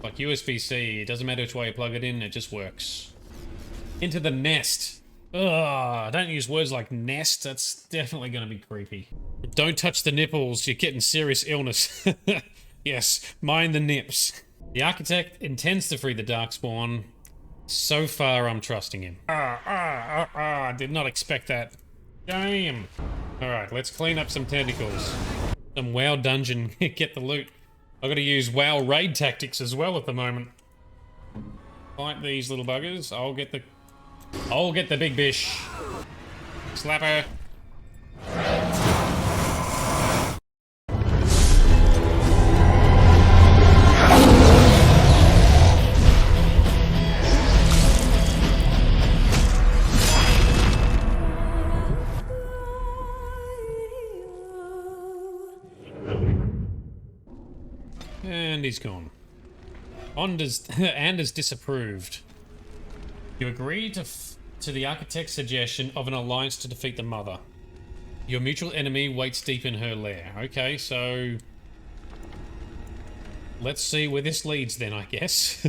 Like USB-C, it doesn't matter which way you plug it in, it just works. Into the nest. Ugh, don't use words like nest, that's definitely going to be creepy. Don't touch the nipples, you're getting serious illness. Yes, mind the nips. The architect intends to free the darkspawn. So far, I'm trusting him. Did not expect that. Damn. Alright, let's clean up some tentacles. Some WoW dungeon, get the loot. I've got to use WoW raid tactics as well at the moment. Fight these little buggers. I'll get the big bish. Slap her. And he's gone. Anders disapproved. You agree to the architect's suggestion of an alliance to defeat the mother. Your mutual enemy waits deep in her lair. Okay, so let's see where this leads then, I guess.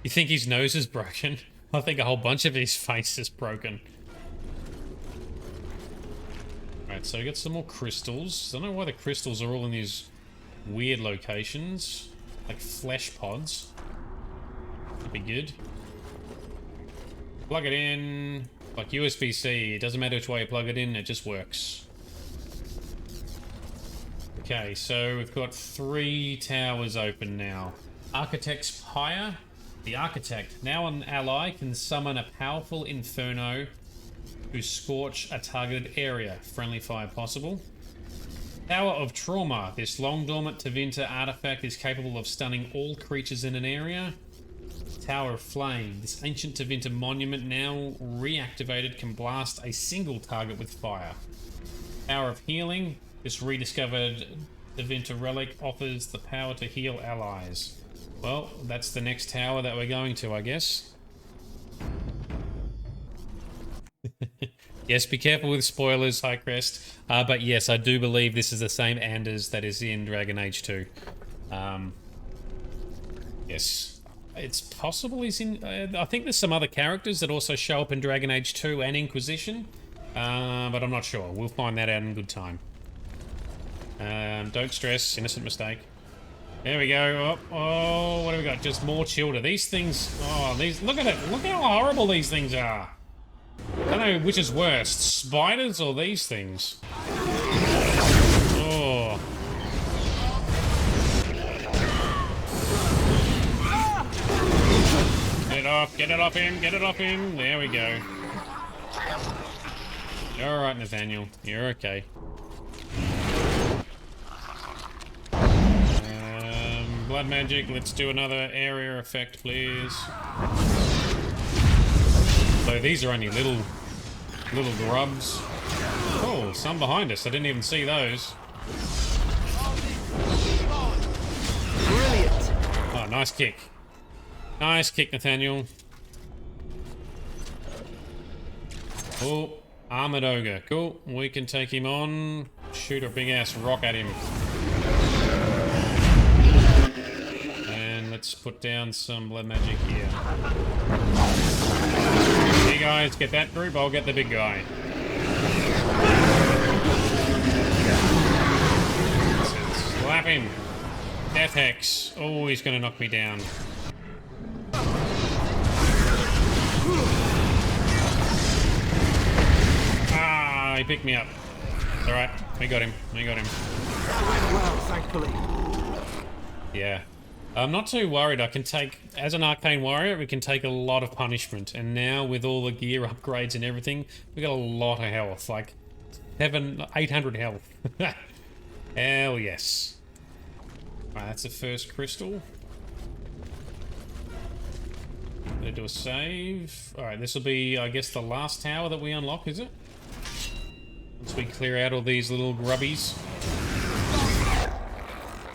You think his nose is broken? I think a whole bunch of his face is broken. Right, so we got some more crystals. I don't know why the crystals are all in these weird locations. Like flesh pods. That'd be good. Plug it in. Like USB-C, it doesn't matter which way you plug it in, it just works. Okay, so we've got 3 towers open now. Architect's Pyre. The Architect, now an ally, can summon a powerful inferno to scorch a targeted area. Friendly fire possible. Tower of Trauma. This long dormant Tevinter artifact is capable of stunning all creatures in an area. Tower of Flame. This ancient Tevinter monument, now reactivated, can blast a single target with fire. Tower of Healing. This rediscovered Tevinter relic offers the power to heal allies. Well, that's the next tower that we're going to, I guess. Yes, be careful with spoilers, High Crest. But yes, I do believe this is the same Anders that is in Dragon Age 2. Yes. It's possible he's in... I think there's some other characters that also show up in Dragon Age 2 and Inquisition. But I'm not sure. We'll find that out in good time. Don't stress. Innocent mistake. There we go. Oh, what have we got? Just more children. These things... Oh, these... Look at it. Look how horrible these things are. I don't know which is worse, spiders or these things. Oh. Get it off him, get it off him. There we go. Alright, Nathaniel, you're okay. Blood magic, let's do another area effect, please. So these are only little grubs. Oh, some behind us. I didn't even see those. Brilliant. Oh, nice kick. Nice kick, Nathaniel. Oh, armored ogre. Cool. We can take him on. Shoot a big ass rock at him. And let's put down some blood magic here. You guys get that group, I'll get the big guy. Slap him. Death Hex. Oh, he's gonna knock me down. Ah, he picked me up. Alright, we got him. We got him. That went well, thankfully. Yeah. I'm not too worried. I can take, as an arcane warrior, we can take a lot of punishment. And now with all the gear upgrades and everything, we got a lot of health. Like 800 health. Hell yes. Alright, that's the first crystal. Gonna do a save. Alright, this will be, I guess, the last tower that we unlock, is it? Once we clear out all these little grubbies.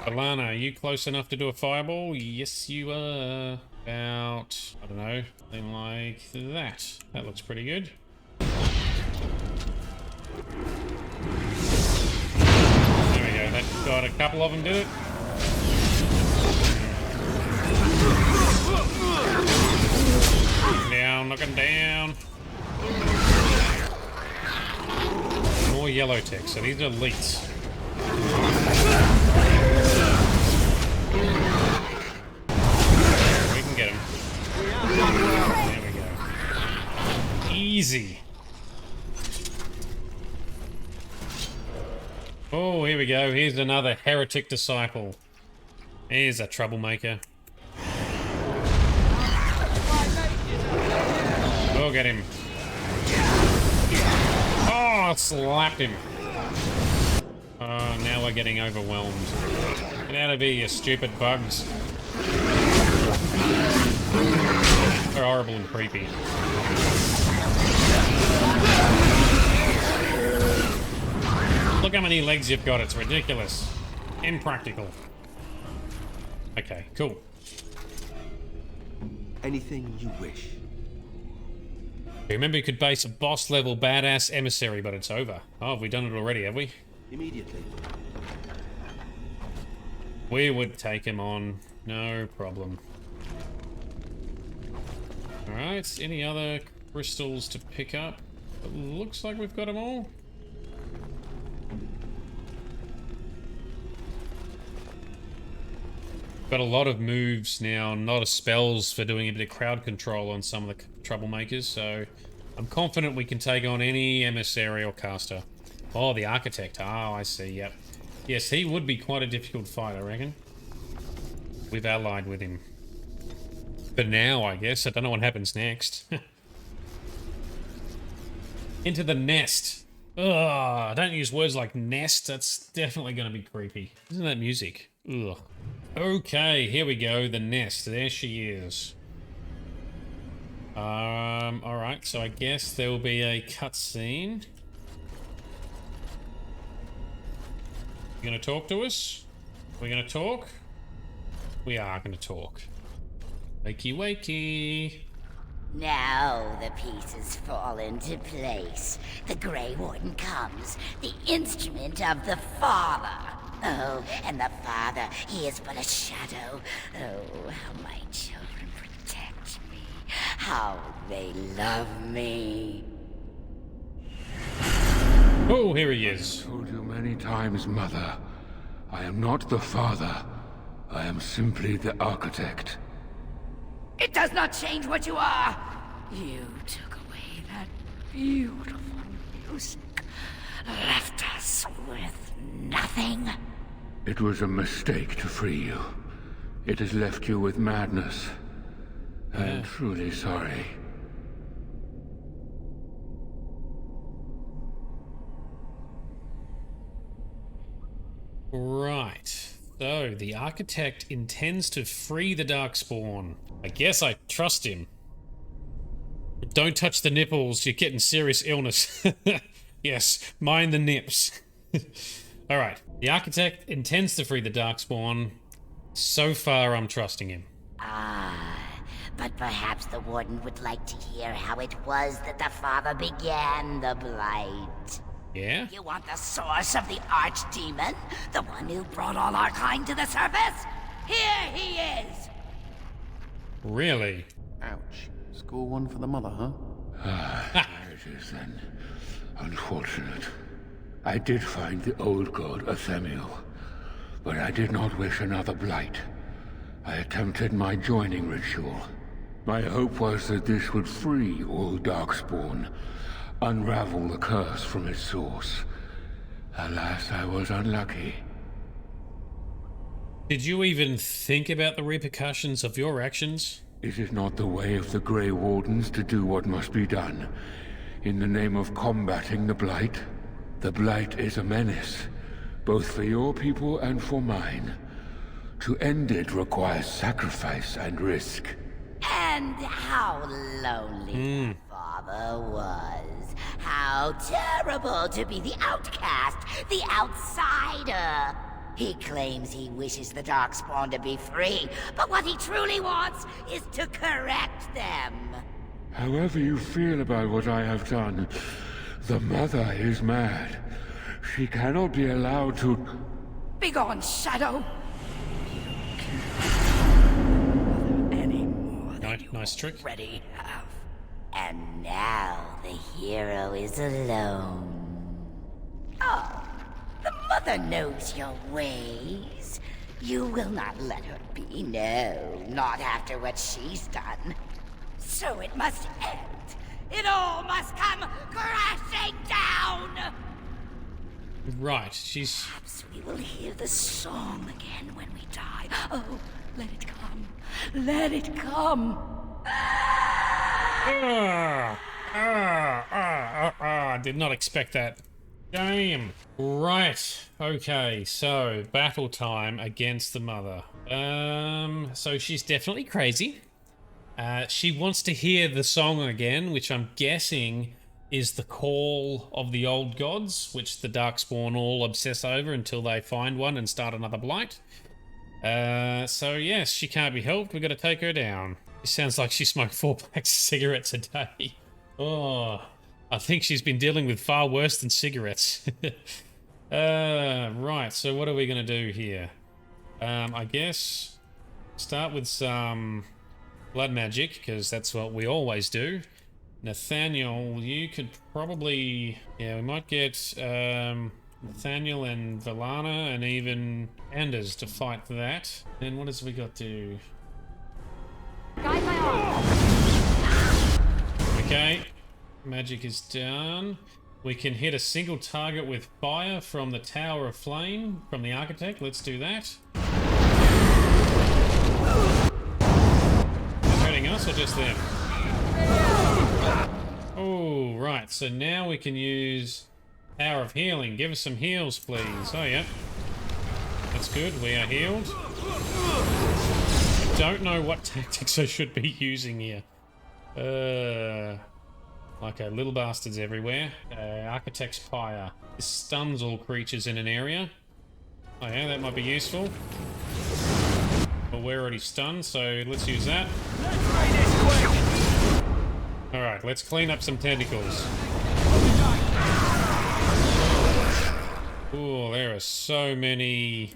Alana, are you close enough to do a fireball? Yes, you are. About, I don't know, something like that. That looks pretty good. There we go. That got a couple of them, did it? looking down. More yellow text, so these are elites. We can get him. There we go. Easy. Oh, here we go. Here's another heretic disciple. Here's a troublemaker. We'll get him. Oh, slapped him. Oh, now we're getting overwhelmed. Get out of here, you stupid bugs. They're horrible and creepy. Look how many legs you've got, it's ridiculous. Impractical. Okay, cool. Anything you wish. Remember you could base a boss level badass emissary, but it's over. Oh, have we done it already, have we? Immediately. We would take him on, no problem. Alright, any other crystals to pick up? It looks like we've got them all. Got a lot of moves now, and a lot of spells for doing a bit of crowd control on some of the troublemakers, so I'm confident we can take on any emissary or caster. Oh, the architect. Oh, I see, yep. Yes, he would be quite a difficult fight, I reckon. We've allied with him. For now, I guess. I don't know what happens next. Into the nest. Ugh, don't use words like nest. That's definitely going to be creepy. Isn't that music? Ugh. Okay, here we go. The nest. There she is. Alright, so I guess there will be a cutscene. You gonna talk to us? We're gonna talk? We are gonna talk. Wakey wakey. Now the pieces fall into place. The Grey Warden comes, the instrument of the Father. Oh, and the Father, he is but a shadow. Oh, how my children protect me. How they love me. Oh, here he is. I've told you many times, Mother. I am not the Father. I am simply the Architect. It does not change what you are. You took away that beautiful music, left us with nothing. It was a mistake to free you. It has left you with madness. I am truly sorry. Right. So, the Architect intends to free the darkspawn. I guess I trust him. Don't touch the nipples, you're getting serious illness. Yes, mind the nips. Alright, the Architect intends to free the darkspawn. So far, I'm trusting him. Ah, but perhaps the Warden would like to hear how it was that the Father began the Blight. Yeah? You want the source of the Archdemon? The one who brought all our kind to the surface? Here he is! Really? Ouch. Score one for the mother, huh? There it is then. Unfortunate. I did find the old god Athemiel, but I did not wish another blight. I attempted my joining ritual. My hope was that this would free all darkspawn, unravel the curse from its source. Alas, I was unlucky. Did you even think about the repercussions of your actions? It is not the way of the Grey Wardens to do what must be done. In the name of combating the Blight. The Blight is a menace, both for your people and for mine. To end it requires sacrifice and risk. And how lonely the Father was. How terrible to be the outcast, the outsider. He claims he wishes the darkspawn to be free, but what he truly wants is to correct them. However you feel about what I have done, the Mother is mad. She cannot be allowed to... Begone, Shadow! Any more than you Nice trick. already have. And now the hero is alone. Oh, the mother knows your ways. You will not let her be, no, not after what she's done. So it must end. It all must come crashing down! Right, she's... Perhaps we will hear the song again when we die. Oh, let it come. Let it come. Did not expect that. Damn. Right. Okay, so battle time against the mother. So she's definitely crazy. She wants to hear the song again, which I'm guessing is the call of the old gods, which the darkspawn all obsess over until they find one and start another blight. So yes, she can't be helped. We've got to take her down. It sounds like she smoked 4 packs of cigarettes a day. Oh, I think she's been dealing with far worse than cigarettes. Right, so what are we going to do here? I guess start with some blood magic, because that's what we always do. Nathaniel, you could probably... Yeah, we might get Nathaniel and Valana and even Anders to fight for that. Then what else we got to... Guide my arm. Okay, magic is done. We can hit a single target with fire from the Tower of Flame, from the Architect. Let's do that. Hurting us or just them? Oh, right. So now we can use Tower of Healing. Give us some heals, please. Oh, yeah. That's good. We are healed. I don't know what tactics I should be using here. Okay, little bastards everywhere. Architect's Pyre. This stuns all creatures in an area. Oh yeah, that might be useful. But we're already stunned, so let's use that. Alright, let's clean up some tentacles. Oh, there are so many...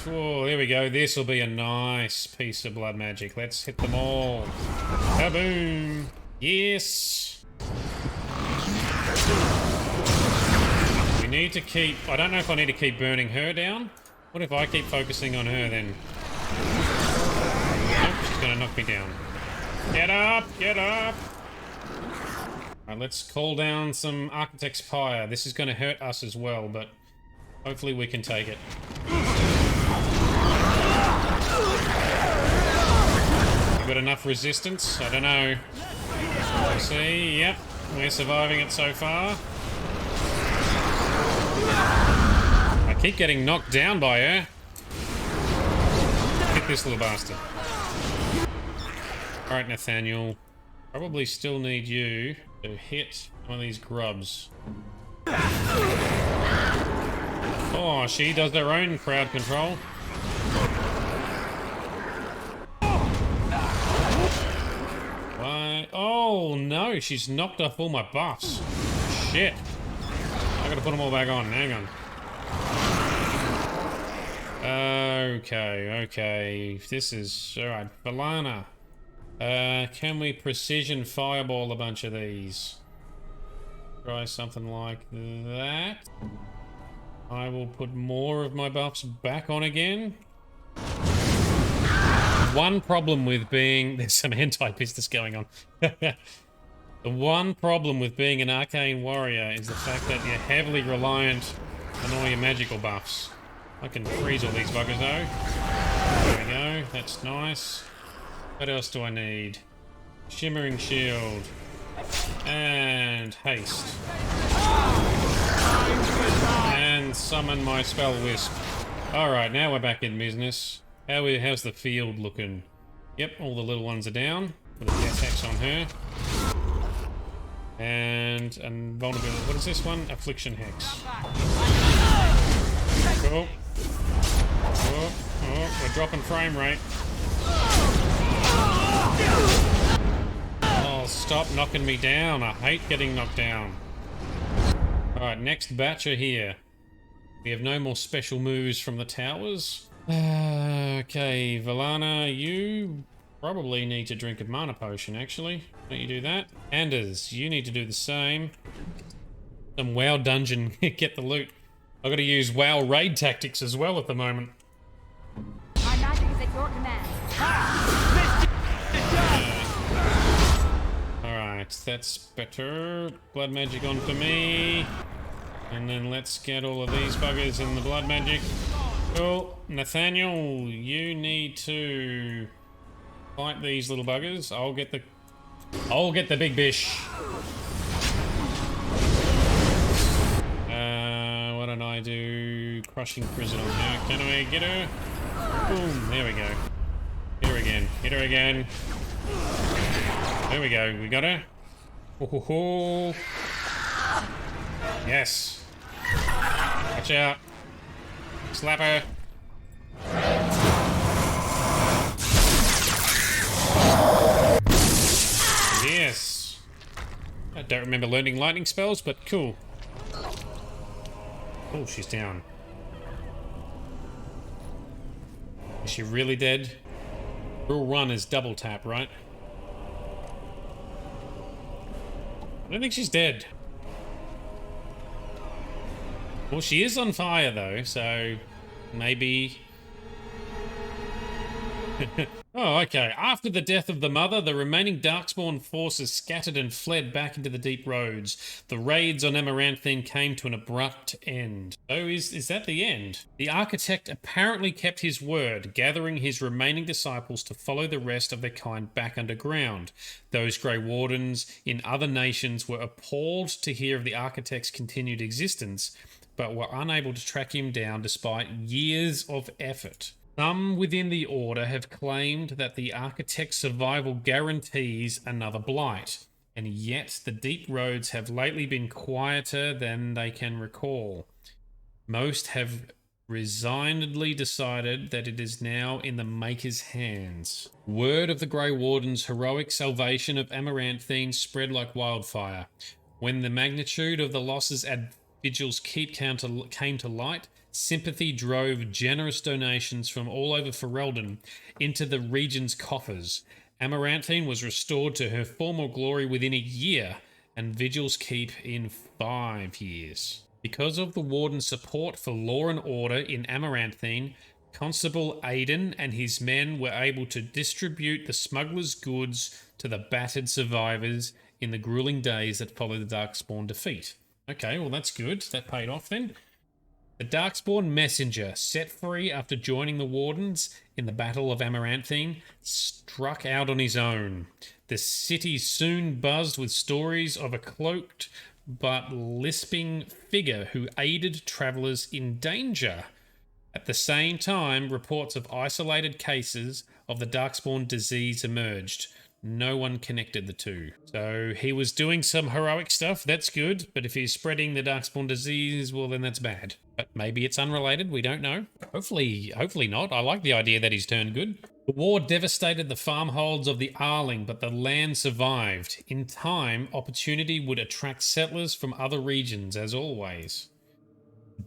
Oh, there we go. This will be a nice piece of blood magic. Let's hit them all. Kaboom! Yes! We need to keep... I don't know if I need to keep burning her down. What if I keep focusing on her then? Nope, she's gonna knock me down. Get up! Get up! Alright, let's call down some Architect's Pyre. This is gonna hurt us as well, but hopefully we can take it. Got enough resistance? I don't know. We'll see. Yep, we're surviving it so far. I keep getting knocked down by her. Hit this little bastard. Alright, Nathaniel. Probably still need you to hit one of these grubs. Oh, she does her own crowd control. Why? Oh no, she's knocked off all my buffs. Shit. I gotta put them all back on. Hang on. Okay. This is... Alright, Valana. Can we precision fireball a bunch of these? Try something like that. I will put more of my buffs back on again. One problem with being... There's some hentai business going on. The one problem with being an arcane warrior is the fact that you're heavily reliant on all your magical buffs. I can freeze all these buggers though. There we go, that's nice. What else do I need? Shimmering Shield. And haste. And summon my Spell Wisp. Alright, now we're back in business. How's the field looking? Yep, all the little ones are down. With a death hex on her. And vulnerability. What is this one? Affliction Hex. Cool. Oh, we're dropping frame rate. Oh, stop knocking me down. I hate getting knocked down. Alright, next batch are here. We have no more special moves from the towers. Okay, Valana, you Probably need to drink a mana potion, actually. Don't you do that? Anders, you need to do the same. Some WoW dungeon, get the loot. I've got to use WoW raid tactics as well at the moment. Our magic is at your command. Alright, that's better. Blood magic on for me. And then let's get all of these buggers in the blood magic. Cool. Nathaniel, you need to fight these little buggers. I'll get the big bish. Why don't I do crushing prison on her? Can I get her? Boom, there we go. Hit her again. Hit her again. There we go. We got her. Ho, ho, ho. Yes. Watch out. Slap her. Yes. I don't remember learning lightning spells, but cool. Oh, she's down. Is she really dead? Rule 1 is double tap, right? I don't think she's dead. Well, she is on fire, though, so maybe... Oh, okay. After the death of the mother, the remaining darkspawn forces scattered and fled back into the deep roads. The raids on Amaranthine came to an abrupt end. So is that the end? The architect apparently kept his word, gathering his remaining disciples to follow the rest of their kind back underground. Those Grey Wardens in other nations were appalled to hear of the architect's continued existence, but were unable to track him down despite years of effort. Some within the Order have claimed that the Architect's survival guarantees another blight, and yet the deep roads have lately been quieter than they can recall. Most have resignedly decided that it is now in the Maker's hands. Word of the Grey Warden's heroic salvation of Amaranthine spread like wildfire. When the magnitude of the losses at Vigil's Keep came to light, sympathy drove generous donations from all over Ferelden into the region's coffers. Amaranthine was restored to her former glory within a year, and Vigil's Keep in 5 years. Because of the Warden's support for law and order in Amaranthine, Constable Aidan and his men were able to distribute the smugglers' goods to the battered survivors in the grueling days that followed the Darkspawn defeat. Okay, well that's good. That paid off then. The Darkspawn messenger, set free after joining the Wardens in the Battle of Amaranthine, struck out on his own. The city soon buzzed with stories of a cloaked but lisping figure who aided travellers in danger. At the same time, reports of isolated cases of the Darkspawn disease emerged. No one connected the two. So he was doing some heroic stuff, that's good, but if he's spreading the Darkspawn disease, well then that's bad. But maybe it's unrelated, we don't know. Hopefully not. I like the idea that he's turned good. The war devastated the farmholds of the Arling, but the land survived. In time, opportunity would attract settlers from other regions, as always.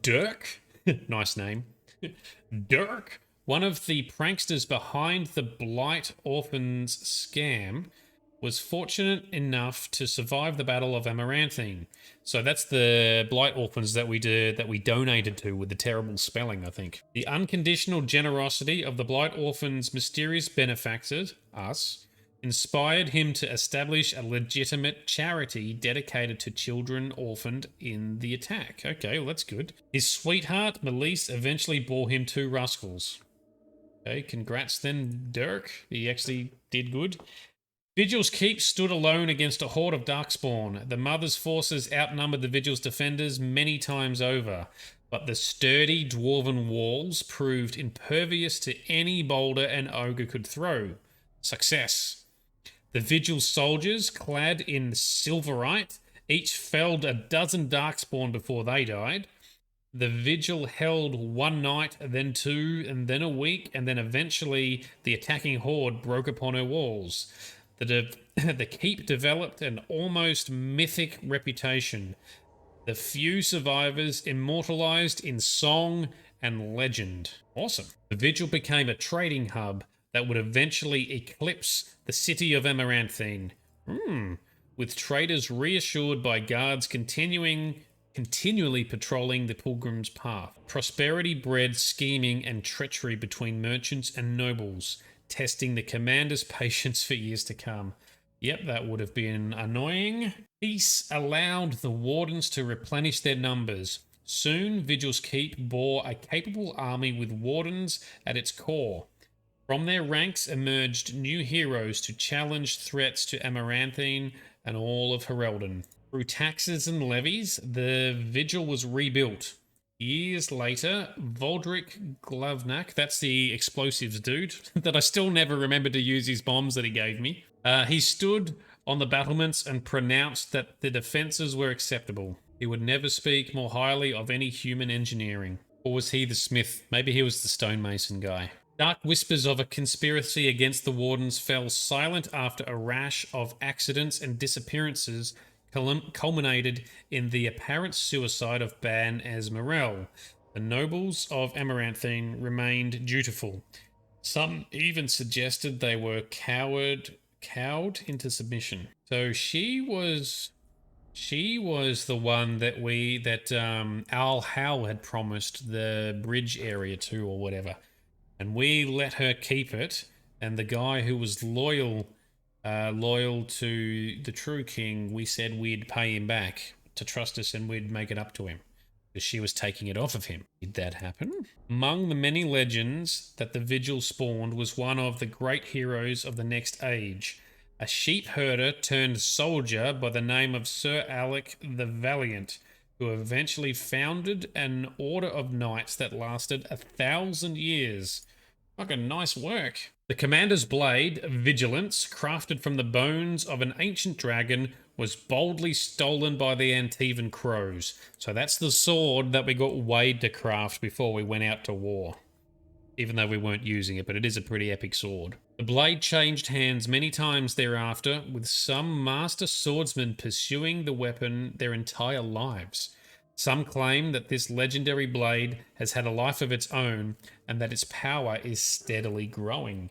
Dirk? Nice name. Dirk, one of the pranksters behind the Blight Orphans scam, was fortunate enough to survive the Battle of Amaranthine. So that's the Blight Orphans that we donated to with the terrible spelling, I think. The unconditional generosity of the Blight Orphans' mysterious benefactors, us, inspired him to establish a legitimate charity dedicated to children orphaned in the attack. Okay, well that's good. His sweetheart, Melise, eventually bore him 2 rascals. Okay, congrats then, Dirk. He actually did good. Vigil's Keep stood alone against a horde of Darkspawn. The Mother's forces outnumbered the Vigil's defenders many times over, but the sturdy dwarven walls proved impervious to any boulder an ogre could throw. Success. The Vigil soldiers, clad in silverite, each felled a dozen Darkspawn before they died. The Vigil held 1 night, then 2, and then a week, and then eventually the attacking horde broke upon her walls. The Keep developed an almost mythic reputation. The few survivors immortalized in song and legend. Awesome. The Vigil became a trading hub that would eventually eclipse the city of Amaranthine. With traders reassured by guards continually patrolling the pilgrim's path. Prosperity bred scheming and treachery between merchants and nobles, testing the commander's patience for years to come. Yep, that would have been annoying. Peace allowed the wardens to replenish their numbers. Soon, Vigil's Keep bore a capable army with wardens at its core. From their ranks emerged new heroes to challenge threats to Amaranthine and all of Heraldon. Through taxes and levies, the Vigil was rebuilt. Years later, Voldrik Glavnak, that's the explosives dude, that I still never remembered to use his bombs that he gave me. He stood on the battlements and pronounced that the defenses were acceptable. He would never speak more highly of any human engineering. Or was he the smith? Maybe he was the stonemason guy. Dark whispers of a conspiracy against the wardens fell silent after a rash of accidents and disappearances culminated in the apparent suicide of Ban Esmerel. The nobles of Amaranthine remained dutiful. Some even suggested they were cowed into submission. So she was the one that Al Hal had promised the bridge area to, or whatever, and we let her keep it. And the guy who was loyal to the true king, we said we'd pay him back to trust us, and we'd make it up to him because she was taking it off of him. Did that happen? Among the many legends that the Vigil spawned was one of the great heroes of the next age. A sheep herder turned soldier by the name of Sir Alec the Valiant, who eventually founded an order of knights that lasted 1,000 years. Fucking nice work. The commander's blade, Vigilance, crafted from the bones of an ancient dragon, was boldly stolen by the Antivan crows. So that's the sword that we got Wade to craft before we went out to war. Even though we weren't using it, but it is a pretty epic sword. The blade changed hands many times thereafter, with some master swordsmen pursuing the weapon their entire lives. Some claim that this legendary blade has had a life of its own, and that its power is steadily growing.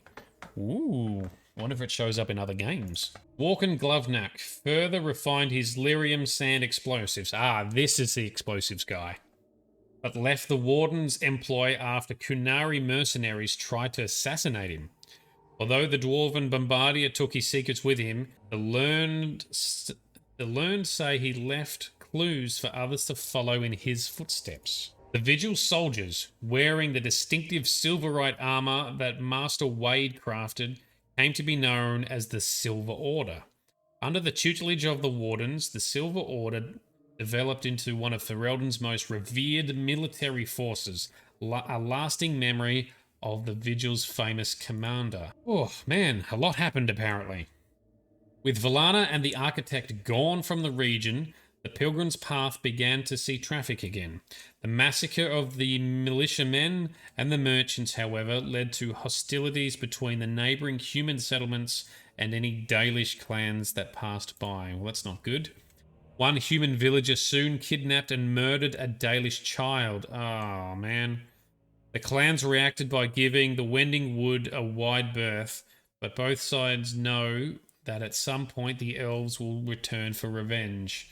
Ooh, wonder if it shows up in other games. Awoken Glavnak further refined his lyrium sand explosives. Ah, this is the explosives guy. But left the warden's employ after Kunari mercenaries tried to assassinate him. Although the dwarven bombardier took his secrets with him, the learned say he left clues for others to follow in his footsteps. The Vigil soldiers, wearing the distinctive silverite armor that Master Wade crafted, came to be known as the Silver Order. Under the tutelage of the Wardens, the Silver Order developed into one of Ferelden's most revered military forces, a lasting memory of the Vigil's famous commander. Oh man, a lot happened apparently. With Valana and the Architect gone from the region, the Pilgrim's Path began to see traffic again. The massacre of the militiamen and the merchants, however, led to hostilities between the neighbouring human settlements and any Dalish clans that passed by. Well, that's not good. One human villager soon kidnapped and murdered a Dalish child. Oh, man. The clans reacted by giving the Wending Wood a wide berth, but both sides know that at some point the elves will return for revenge.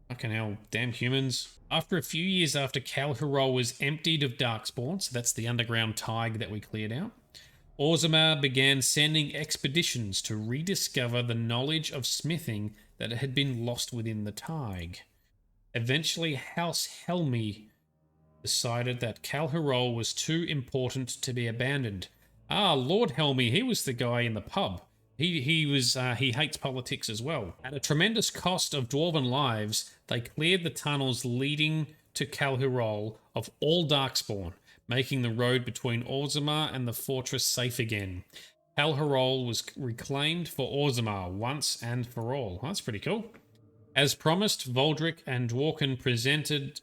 Fucking hell, damn humans. After a few years after Kal Hirol was emptied of darkspawn, so that's the underground Tig that we cleared out, Orzammar began sending expeditions to rediscover the knowledge of smithing that had been lost within the Tig. Eventually, House Helmi decided that Kal Hirol was too important to be abandoned. Ah, Lord Helmi, he was the guy in the pub. He hates politics as well. At a tremendous cost of dwarven lives, they cleared the tunnels leading to Kal Hirol of all darkspawn, making the road between Orzammar and the fortress safe again. Kal Hirol was reclaimed for Orzammar once and for all. That's pretty cool. As promised, Voldrik and Dworkin presented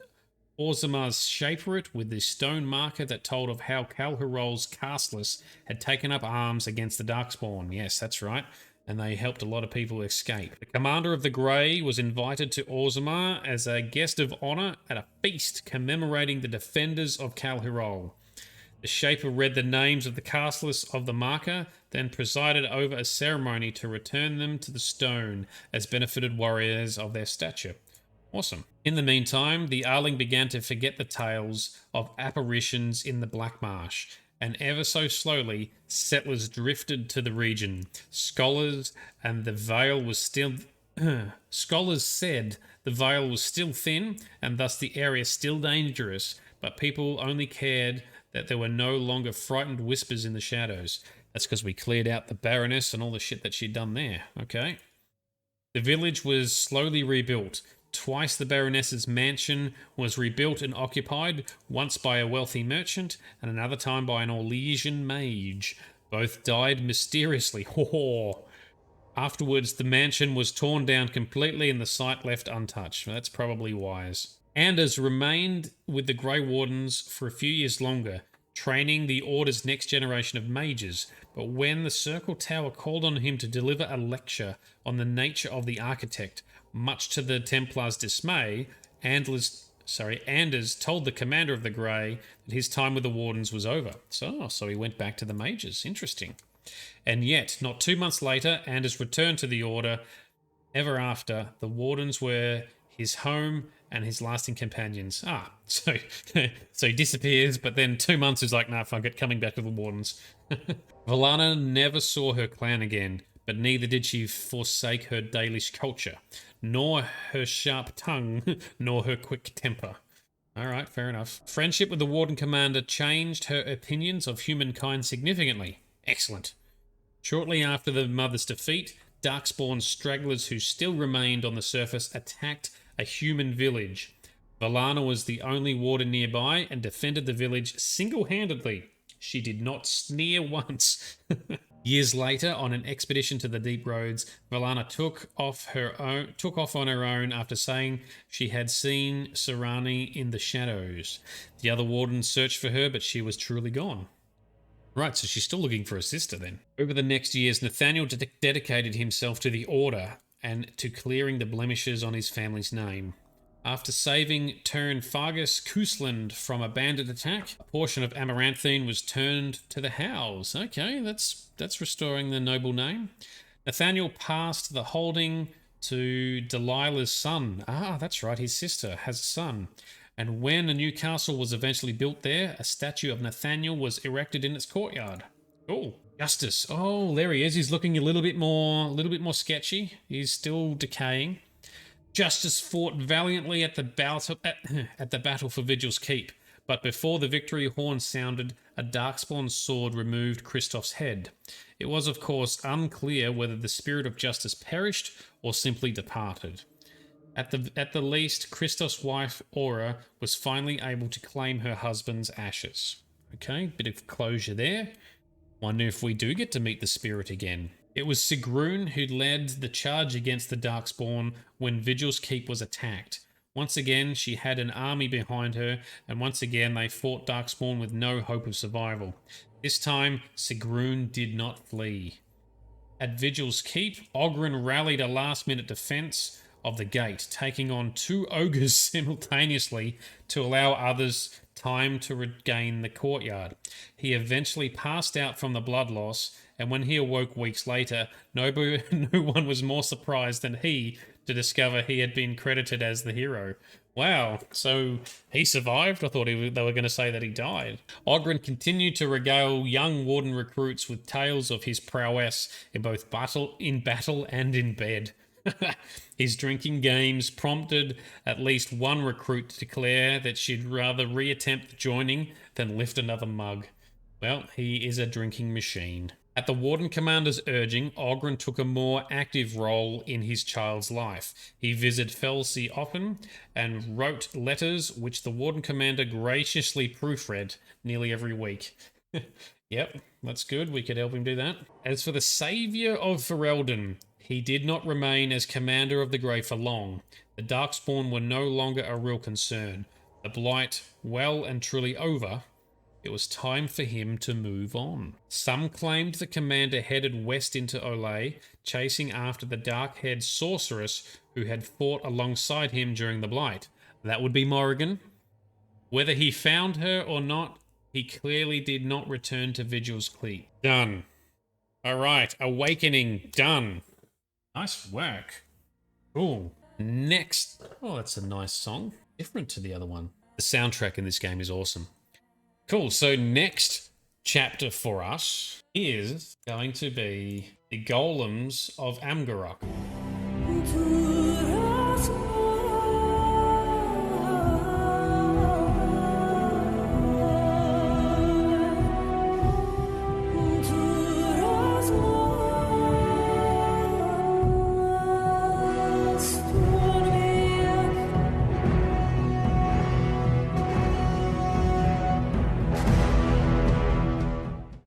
Orzammar's shaperate with the stone marker that told of how Kal Hirol's castless had taken up arms against the Darkspawn. Yes, that's right. And they helped a lot of people escape. The commander of the Grey was invited to Orzammar as a guest of honor at a feast commemorating the defenders of Kal Hirol. The Shaper read the names of the castless of the marker, then presided over a ceremony to return them to the stone as benefited warriors of their stature. Awesome. In the meantime, the Arling began to forget the tales of apparitions in the Black Marsh, and ever so slowly, settlers drifted to the region. Scholars said the veil was still thin, and thus the area still dangerous, but people only cared that there were no longer frightened whispers in the shadows. That's because we cleared out the Baroness and all the shit that she'd done there, okay? The village was slowly rebuilt. Twice the Baroness's mansion was rebuilt and occupied, once by a wealthy merchant and another time by an Orlesian mage. Both died mysteriously. Afterwards, the mansion was torn down completely and the site left untouched. That's probably wise. Anders remained with the Grey Wardens for a few years longer, training the Order's next generation of mages, but when the Circle Tower called on him to deliver a lecture on the nature of the Architect, much to the Templars' dismay, Anders told the commander of the Grey that his time with the Wardens was over. So he went back to the mages. Interesting. And yet, not 2 months later, Anders returned to the Order. Ever after, the Wardens were his home and his lasting companions. So he disappears, but then 2 months is like, nah, fuck it, coming back with the Wardens. Valana never saw her clan again, but neither did she forsake her Dalish culture, nor her sharp tongue, nor her quick temper. All right, fair enough. Friendship with the Warden Commander changed her opinions of humankind significantly. Excellent. Shortly after the Mother's defeat, darkspawn stragglers who still remained on the surface attacked a human village. Valana was the only warden nearby and defended the village single-handedly. She did not sneer once. Years later, on an expedition to the Deep Roads, Valana took off on her own after saying she had seen Sarani in the shadows. The other wardens searched for her, but she was truly gone. Right, so she's still looking for a sister then. Over the next years, Nathaniel dedicated himself to the Order and to clearing the blemishes on his family's name. After saving Tern Fargus Koosland from a bandit attack, a portion of Amaranthine was turned to the Howls. Okay, that's restoring the noble name. Nathaniel passed the holding to Delilah's son. That's right, his sister has a son. And when a new castle was eventually built there, a statue of Nathaniel was erected in its courtyard. Cool. Justice. Oh, there he is. He's looking a little bit more sketchy. He's still decaying. Justice fought valiantly at the battle for Vigil's Keep, but before the victory horn sounded, a darkspawn sword removed Kristoff's head. It was, of course, unclear whether the spirit of justice perished or simply departed. At the least, Kristoff's wife, Aura, was finally able to claim her husband's ashes. Okay, bit of closure there. Wonder if we do get to meet the spirit again. It was Sigrun who led the charge against the Darkspawn when Vigil's Keep was attacked. Once again, she had an army behind her, and once again they fought Darkspawn with no hope of survival. This time, Sigrun did not flee. At Vigil's Keep, Oghren rallied a last-minute defense of the gate, taking on 2 ogres simultaneously to allow others time to regain the courtyard. He eventually passed out from the blood loss, and when he awoke weeks later, no one was more surprised than he to discover he had been credited as the hero. Wow, so he survived? I thought they were going to say that he died. Oghren continued to regale young warden recruits with tales of his prowess in both battle and in bed. His drinking games prompted at least one recruit to declare that she'd rather reattempt joining than lift another mug. Well, he is a drinking machine. At the Warden Commander's urging, Oghren took a more active role in his child's life. He visited Felsey often and wrote letters which the Warden Commander graciously proofread nearly every week. Yep, that's good. We could help him do that. As for the Saviour of Ferelden, he did not remain as Commander of the Grey for long. The Darkspawn were no longer a real concern. The Blight well and truly over, it was time for him to move on. Some claimed the Commander headed west into Olay, chasing after the dark-haired sorceress who had fought alongside him during the Blight. That would be Morrigan. Whether he found her or not, He clearly did not return to Vigil's Cleat. Done. All right, Awakening, done. Nice work. Cool. Next. Oh, that's a nice song. Different to the other one. The soundtrack in this game is awesome. Cool, so next chapter for us is going to be the Golems of Amgarok.